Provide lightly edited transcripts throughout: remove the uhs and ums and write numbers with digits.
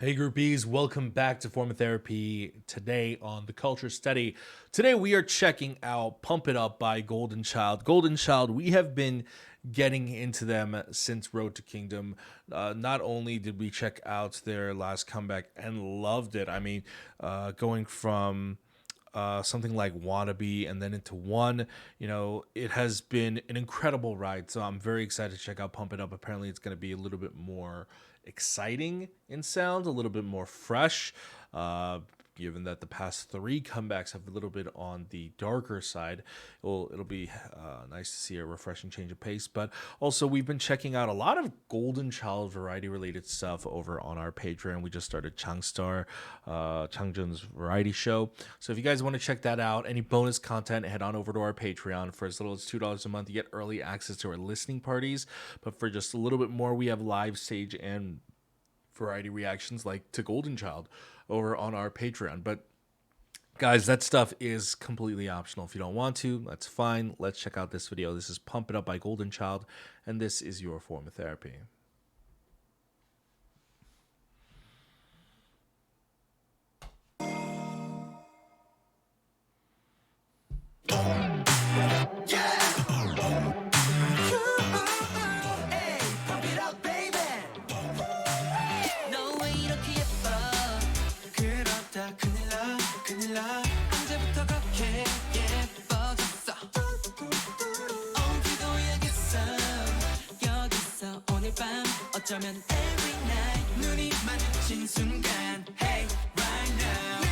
Hey groupies, welcome back to Form of Therapy. Today on the Culture Study. Today we are checking out Pump It Up by Golden Child. Golden Child, we have been getting into them since Road to Kingdom. Not only did we check out their last comeback and loved it, going from something like Wannabe and then into One. It has been an incredible ride. So I'm very excited to check out Pump It Up. Apparently, it's going to be a little bit more exciting in sound, a little bit more fresh. Given that the past three comebacks have a little bit on the darker side, it'll be nice to see a refreshing change of pace. But also, we've been checking out a lot of Golden Child variety related stuff over on our Patreon. We just started Changstar, Changjun's variety show. So if you guys want to check that out, any bonus content, head on over to our Patreon. For as little as $2 a month, you get early access to our listening parties. But for just a little bit more, we have live stage and variety reactions like to Golden Child over on our Patreon. But guys, that stuff is completely optional. If you don't want to, that's fine. Let's check out this video. This is Pump It Up by Golden Child, and this is your form of therapy. 어쩌면 every night 눈이 마주친 순간 Hey right now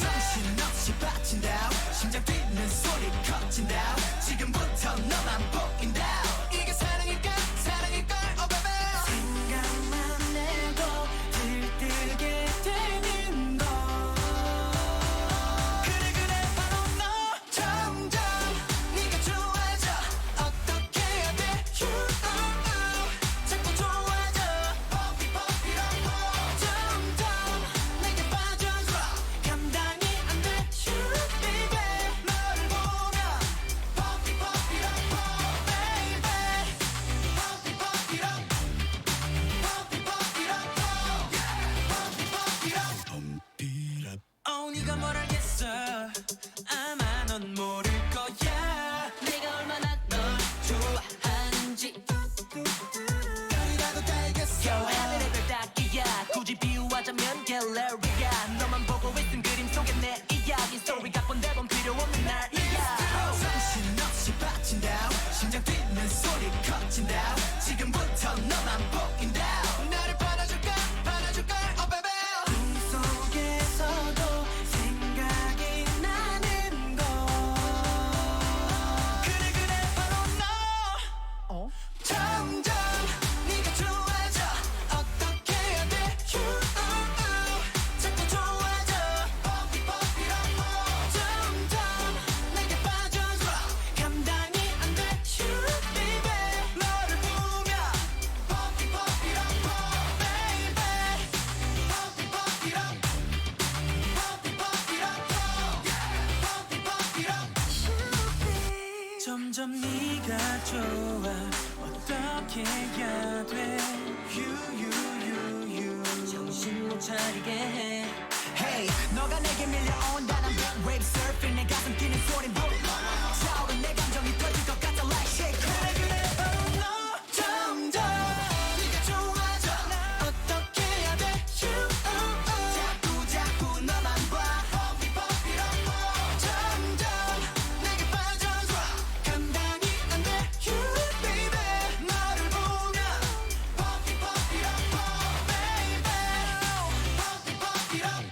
정신없이 빠진다 심장 뛰는 소리 커진다 지금부터 너만 보인다 이게 사랑일까 사랑일걸 oh baby 생각만 해도 들뜨게 되는 걸 그래 바로 너 점점 네가 좋아져 어떻게 해야 돼 자꾸 좋아져 Pump it up 점점 내게 빠져들어 감당이 안 돼 baby 너를 보면 Pump it up baby Pump it up Pump it up 네가 뭘 알겠어 아마 넌 모를 거야 내가 얼마나 널 좋아하는지 별이라도 다 알겠어 하늘의 별 닦기야 굳이 비유하자면 갤러리야 너만 보고 있은 그림 속에 내 이야기 스토리 각본 대본 필요 없는 날 정신없이 빠진다 심장 뛰는 소리 커진다 지금부터 너만 보인다 나를 받아줄까 oh baby 꿈속에서도 생각이 나는 거 그래 바로 너 점점 네가 좋아져 어떻게 해야 돼 자꾸 좋아져 Pump it up 점점 내게 빠져들어 감당이 안 돼 baby 너를 보면 Pump it up baby Pump it up Pump it up 점점 네가 좋아 어떻게 해야 돼 정신 못 차리게 해 Hey 너가 내게 밀려온다는 big wave surfing 내 가슴 뛰는 소린 boom 차오른 내 감정이 터질 것 같아 like shake 그래 바로 너 점점 네가 좋아져 어떻게 해야 돼 자꾸 너만 봐 Pump it up 점점 내게 빠져들어 감당이 안 돼 baby 너를 보면 Pump it up baby Pump it up Pump it up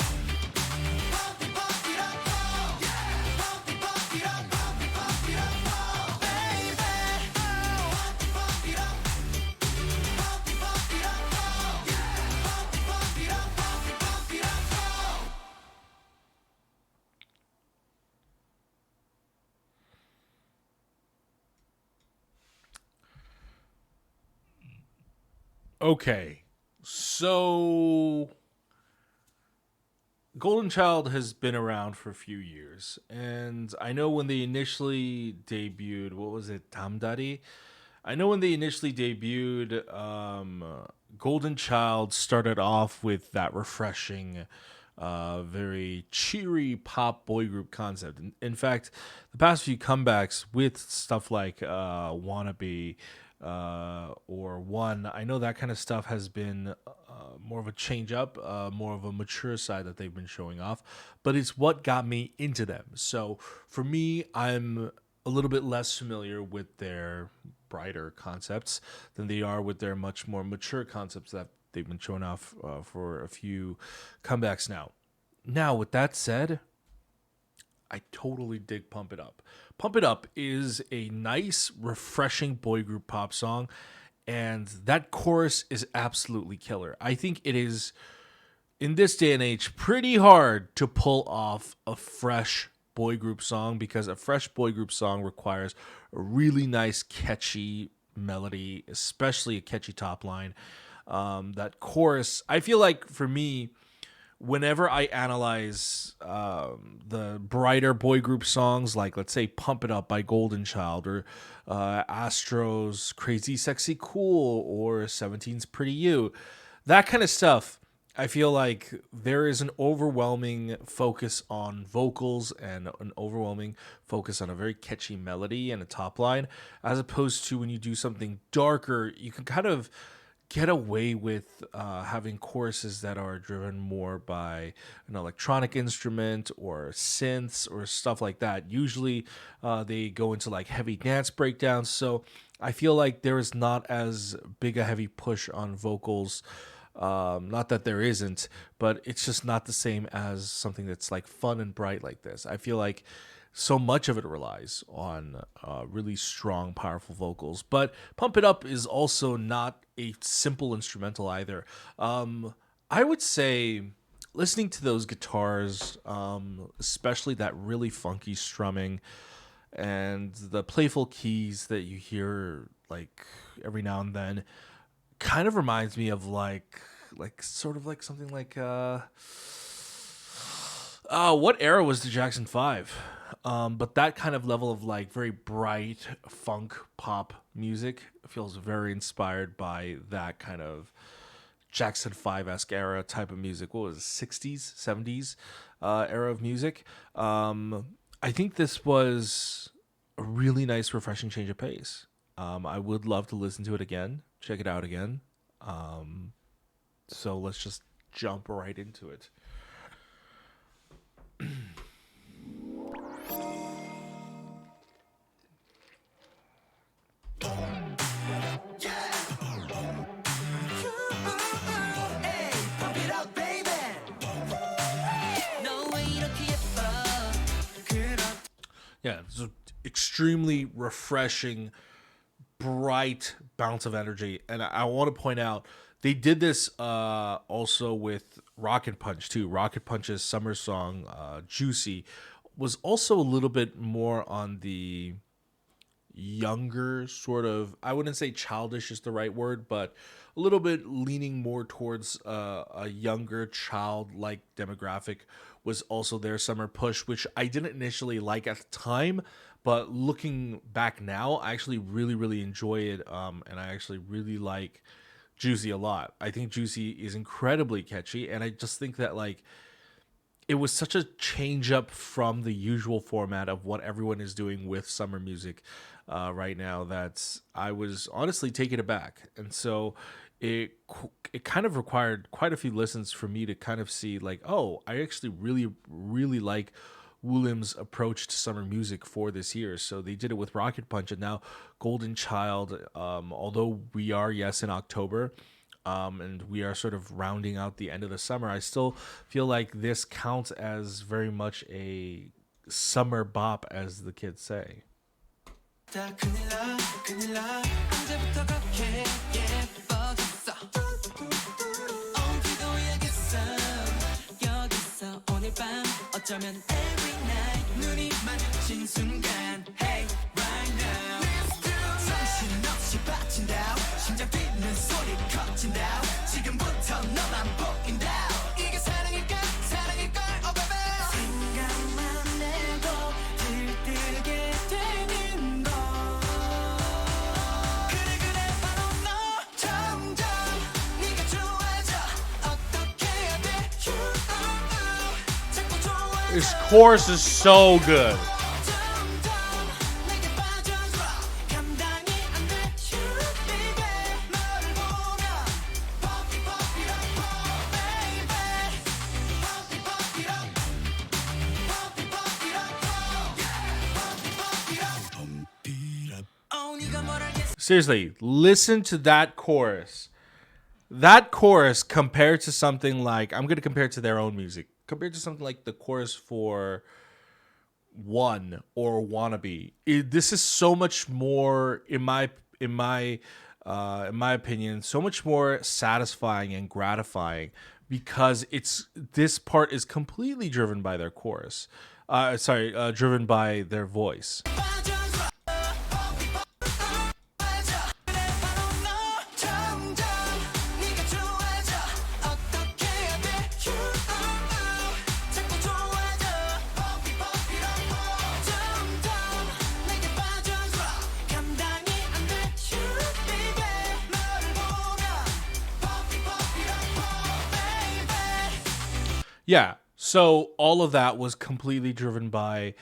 Okay, so Golden Child has been around for a few years, and I know when they initially debuted, what was it, Tamdari? I know when they initially debuted, Golden Child started off with that refreshing, very cheery pop boy group concept. In fact, the past few comebacks with stuff like Wannabe or One, I know that kind of stuff has been more of a change up, more of a mature side that they've been showing off, but it's what got me into them. So for me, I'm a little bit less familiar with their brighter concepts than they are with their much more mature concepts that they've been showing off for a few comebacks now. Now, with that said, I totally dig Pump It Up. Pump It Up is a nice, refreshing boy group pop song, and that chorus is absolutely killer. I think it is, in this day and age, pretty hard to pull off a fresh boy group song, because a fresh boy group song requires a really nice, catchy melody, especially a catchy top line. That chorus, I feel like for me, whenever I analyze the brighter boy group songs, like let's say "Pump It Up" by Golden Child, or Astro's "Crazy Sexy Cool," or 17's "Pretty You," that kind of stuff, I feel like there is an overwhelming focus on vocals and an overwhelming focus on a very catchy melody and a top line, as opposed to when you do something darker, you can kind of get away with having choruses that are driven more by an electronic instrument or synths or stuff like that. Usually they go into like heavy dance breakdowns. So I feel like there is not as big a heavy push on vocals. Not that there isn't, but it's just not the same as something that's like fun and bright like this. I feel like so much of it relies on really strong, powerful vocals. But Pump It Up is also not a simple instrumental either. I would say listening to those guitars, especially that really funky strumming and the playful keys that you hear like every now and then, kind of reminds me of like sort of like something like what era was the Jackson 5? But that kind of level of like very bright funk pop music feels very inspired by that kind of Jackson 5-esque era type of music. What was it, 60s, 70s era of music? I think this was a really nice, refreshing change of pace. I would love to listen to it again, check it out again. So let's just jump right into it. Yeah, it's an extremely refreshing, bright bounce of energy. And I want to point out, they did this also with Rocket Punch too. Rocket Punch's summer song, Juicy, was also a little bit more on the younger sort of, I wouldn't say childish is the right word, but a little bit leaning more towards a younger child-like demographic was also their summer push, which I didn't initially like at the time, but looking back now, I actually really, really enjoy it, and I actually really like Juicy a lot. I think Juicy is incredibly catchy, and I just think that like it was such a change up from the usual format of what everyone is doing with summer music right now that I was honestly taken aback. And so it kind of required quite a few listens for me to kind of see like, oh, I actually really, really like Woollim's approach to summer music for this year. So they did it with Rocket Punch, and now Golden Child, although we are, yes, in October, and we are sort of rounding out the end of the summer, I still feel like this counts as very much a summer bop, as the kids say. This chorus is so good. Seriously, listen to that chorus. That chorus compared to something like, I'm going to compare it to their own music. Compared to something like the chorus for One or Wannabe. This is so much more, in my opinion, so much more satisfying and gratifying because this part is completely driven by their chorus. Driven by their voice. Yeah, so all of that was completely driven by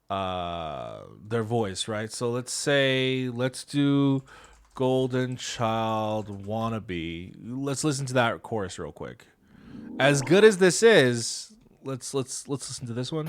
their voice, right? So let's do Golden Child Wannabe. Let's listen to that chorus real quick. As good as this is, let's listen to this one.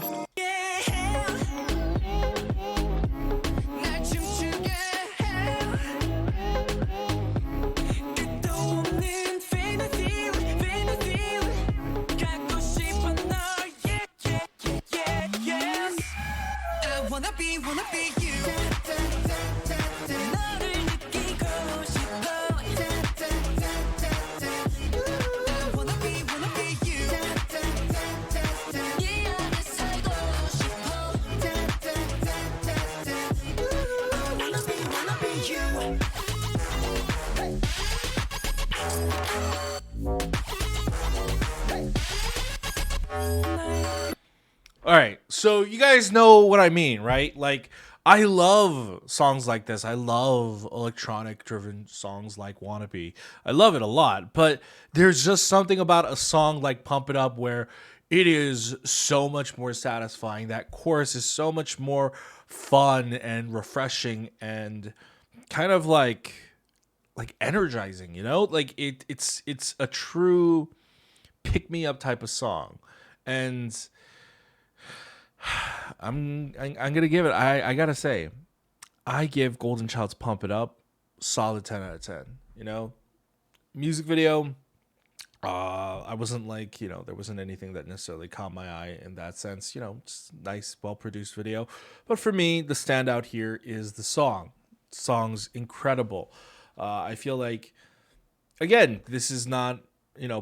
All right, so you guys know what I mean, right? Like, I love songs like this. I love electronic-driven songs like Wannabe. I love it a lot, but there's just something about a song like Pump It Up where it is so much more satisfying. That chorus is so much more fun and refreshing and kind of like energizing, you know? Like it's a true pick-me-up type of song. And I'm gonna give it. I gotta say, I give Golden Child's "Pump It Up" solid 10 out of 10. You know, music video. I wasn't like, there wasn't anything that necessarily caught my eye in that sense. Just nice, well produced video. But for me, the standout here is the song. The song's incredible. I feel like, again, this is not,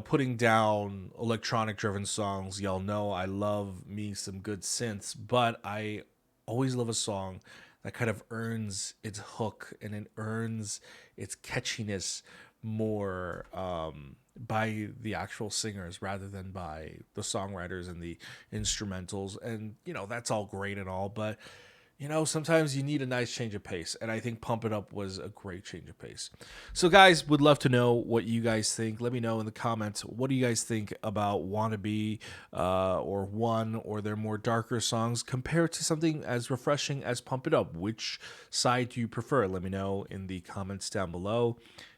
putting down electronic driven songs. Y'all know I love me some good synths, but I always love a song that kind of earns its hook and it earns its catchiness more by the actual singers rather than by the songwriters and the instrumentals. And, that's all great and all, but sometimes you need a nice change of pace, and I think Pump It Up was a great change of pace. So, guys, would love to know what you guys think. Let me know in the comments. What do you guys think about Wannabe or One or their more darker songs compared to something as refreshing as Pump It Up? Which side do you prefer? Let me know in the comments down below.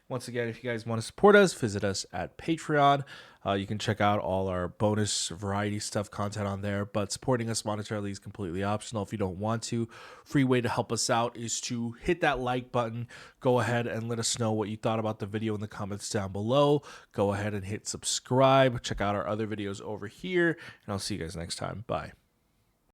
Once again, if you guys want to support us, visit us at Patreon. You can check out all our bonus variety stuff content on there, but supporting us monetarily is completely optional if you don't want to. Free way to help us out is to hit that like button. Go ahead and let us know what you thought about the video in the comments down below. Go ahead and hit subscribe. Check out our other videos over here, and I'll see you guys next time. Bye.